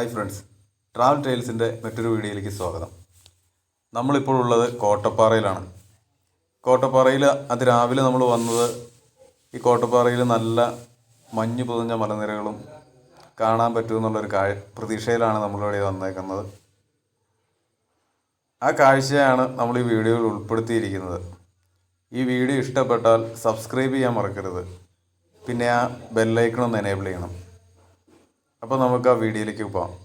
Hi friends, travel ടൈൽസിൻ്റെ മറ്റൊരു വീഡിയോയിലേക്ക് സ്വാഗതം. നമ്മളിപ്പോൾ ഉള്ളത് കോട്ടപ്പാറയിലാണ്. കോട്ടപ്പാറയിൽ അതിരാവിലെ നമ്മൾ വന്നത് ഈ കോട്ടപ്പാറയിൽ നല്ല മഞ്ഞ് പൊതിഞ്ഞ മലനിരകളും കാണാൻ പറ്റുമെന്നുള്ളൊരു പ്രതീക്ഷയിലാണ് നമ്മളിവിടെ വന്നേക്കുന്നത്. ആ കാഴ്ചയാണ് നമ്മൾ ഈ വീഡിയോയിൽ ഉൾപ്പെടുത്തിയിരിക്കുന്നത്. ഈ വീഡിയോ ഇഷ്ടപ്പെട്ടാൽ സബ്സ്ക്രൈബ് ചെയ്യാൻ മറക്കരുത്. പിന്നെ ആ ബെല്ലൈക്കൺ ഒന്ന് എനേബിൾ ചെയ്യണം. അപ്പോൾ നമുക്ക് ആ വീഡിയോയിലേക്ക് പോകാം.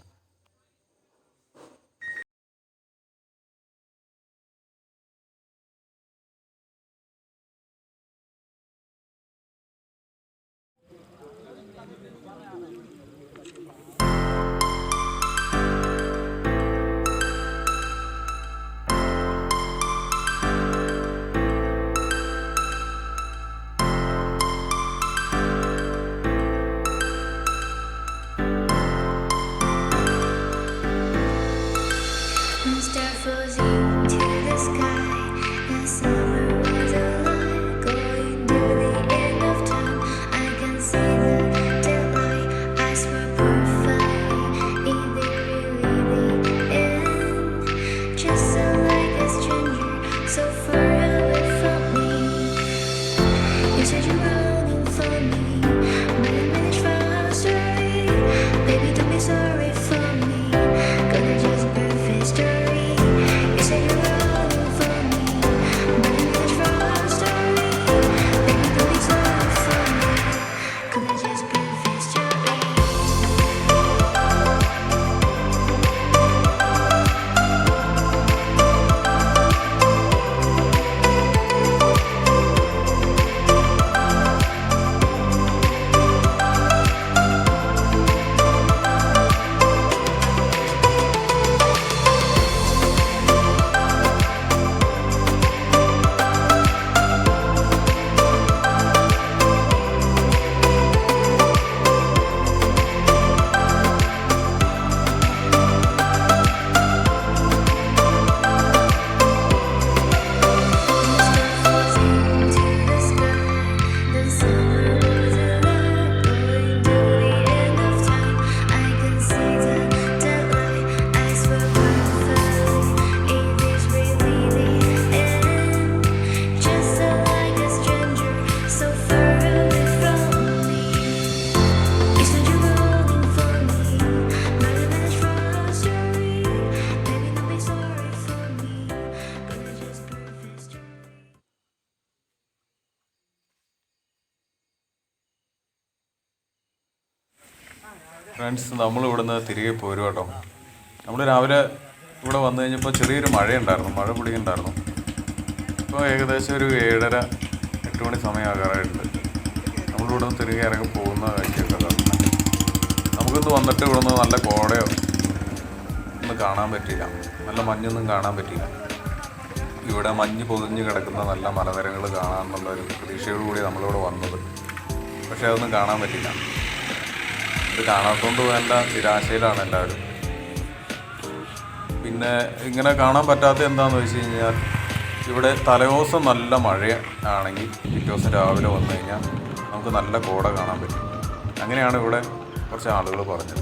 ഫ്രണ്ട്സ്, നമ്മളിവിടുന്ന് തിരികെ പോരും കേട്ടോ. നമ്മൾ രാവിലെ ഇവിടെ വന്നു കഴിഞ്ഞപ്പോൾ ചെറിയൊരു മഴയുണ്ടായിരുന്നു, മഴ പിടിക്കുന്നുണ്ടായിരുന്നു. ഇപ്പോൾ ഏകദേശം ഒരു 7:30-8 മണി സമയമാകാറായിട്ടുണ്ട്. നമ്മളിവിടുന്ന് തിരികെ ഇറങ്ങി പോകുന്ന കാഴ്ചയൊക്കെ കാണുന്നത്. നമുക്കിന്ന് വന്നിട്ട് ഇവിടുന്ന് നല്ല കോടയോ ഒന്നും കാണാൻ പറ്റിയില്ല, നല്ല മഞ്ഞൊന്നും കാണാൻ പറ്റിയില്ല. ഇവിടെ മഞ്ഞ് പൊതിഞ്ഞ് കിടക്കുന്ന നല്ല മലനിരകൾ കാണാമെന്നുള്ള ഒരു പ്രതീക്ഷയോടുകൂടി നമ്മളിവിടെ വന്നത്. പക്ഷേ അതൊന്നും കാണാൻ പറ്റില്ല. ഇത് കാണാത്തതുകൊണ്ട് വേണ്ട നിരാശയിലാണ് എല്ലാവരും. പിന്നെ ഇങ്ങനെ കാണാൻ പറ്റാത്ത എന്താണെന്ന് വെച്ച് കഴിഞ്ഞാൽ, ഇവിടെ തലേദിവസം നല്ല മഴ ആണെങ്കിൽ പിറ്റേ ദിവസം രാവിലെ വന്നു കഴിഞ്ഞാൽ നമുക്ക് നല്ല കോട കാണാൻ പറ്റും. അങ്ങനെയാണ് ഇവിടെ കുറച്ച് ആളുകൾ പറഞ്ഞത്.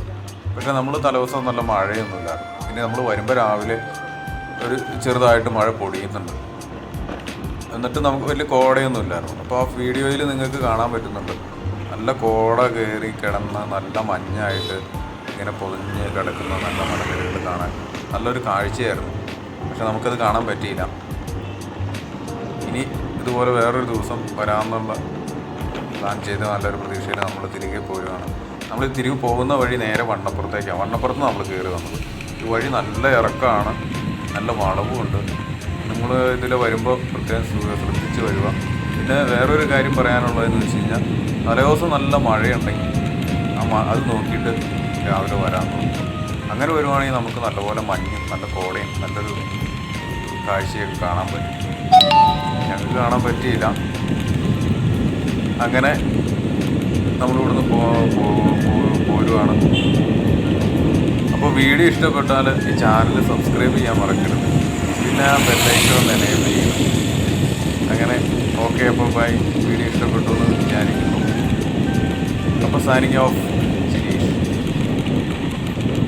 പക്ഷേ നമ്മൾ തലേദിവസം നല്ല മഴയൊന്നുമില്ലായിരുന്നു. പിന്നെ നമ്മൾ വരുമ്പോൾ രാവിലെ ഒരു ചെറുതായിട്ട് മഴ പൊടിയുന്നുണ്ട്. എന്നിട്ട് നമുക്ക് വലിയ കോടയൊന്നും ഇല്ലായിരുന്നു. അപ്പോൾ ആ വീഡിയോയിൽ നിങ്ങൾക്ക് കാണാൻ പറ്റുന്നുണ്ട്, നല്ല കോട കയറി കിടന്ന നല്ല മഞ്ഞായിട്ട് ഇങ്ങനെ പൊതിഞ്ഞ് കിടക്കുന്ന നല്ല മലനിരകൾ കാണാൻ നല്ലൊരു കാഴ്ചയായിരുന്നു. പക്ഷെ നമുക്കത് കാണാൻ പറ്റിയില്ല. ഇനി ഇതുപോലെ വേറൊരു ദിവസം വരാമെന്നുള്ള പ്ലാൻ ചെയ്ത് നല്ലൊരു പ്രതീക്ഷയിൽ നമ്മൾ തിരികെ പോരുകയാണ്. നമ്മൾ തിരികെ പോകുന്ന വഴി നേരെ വണ്ണപ്പുറത്തേക്കാണ്. വണ്ണപ്പുറത്ത് നമ്മൾ കയറി വന്നത്. ഈ വഴി നല്ല ഇറക്കമാണ്, നല്ല വളവുമുണ്ട്. നിങ്ങൾ ഇതിൽ വരുമ്പോൾ പ്രത്യേകം ശ്രദ്ധിച്ച് വരിക. പിന്നെ വേറൊരു കാര്യം പറയാനുള്ളതെന്ന് വെച്ച് കഴിഞ്ഞാൽ, തലേദിവസം നല്ല മഴയുണ്ടെങ്കിൽ അത് നോക്കിയിട്ട് രാവിലെ വരാൻ നോക്കും. അങ്ങനെ വരുവാണെങ്കിൽ നമുക്ക് നല്ലപോലെ മഞ്ഞും നല്ല കോടയും നല്ലൊരു കാഴ്ചയൊക്കെ കാണാൻ പറ്റും. ഞങ്ങൾക്ക് കാണാൻ പറ്റിയില്ല. അങ്ങനെ നമ്മളിവിടുന്ന് പോരുവാണ്. അപ്പോൾ വീഡിയോ ഇഷ്ടപ്പെട്ടാൽ ഈ ചാനൽ സബ്സ്ക്രൈബ് ചെയ്യാൻ മറക്കരുത്. പിന്നെ ആ ബെല്ലൈക്കൺ ഒന്ന് എനേബിൾ ചെയ്യണം. അങ്ങനെ ഓക്കെ, അപ്പോൾ ബൈ. വീഡിയോ ഇഷ്ടപ്പെട്ടു എന്ന് വിചാരിക്കുന്നു. അപ്പോൾ സൈനിങ് ഓഫ്.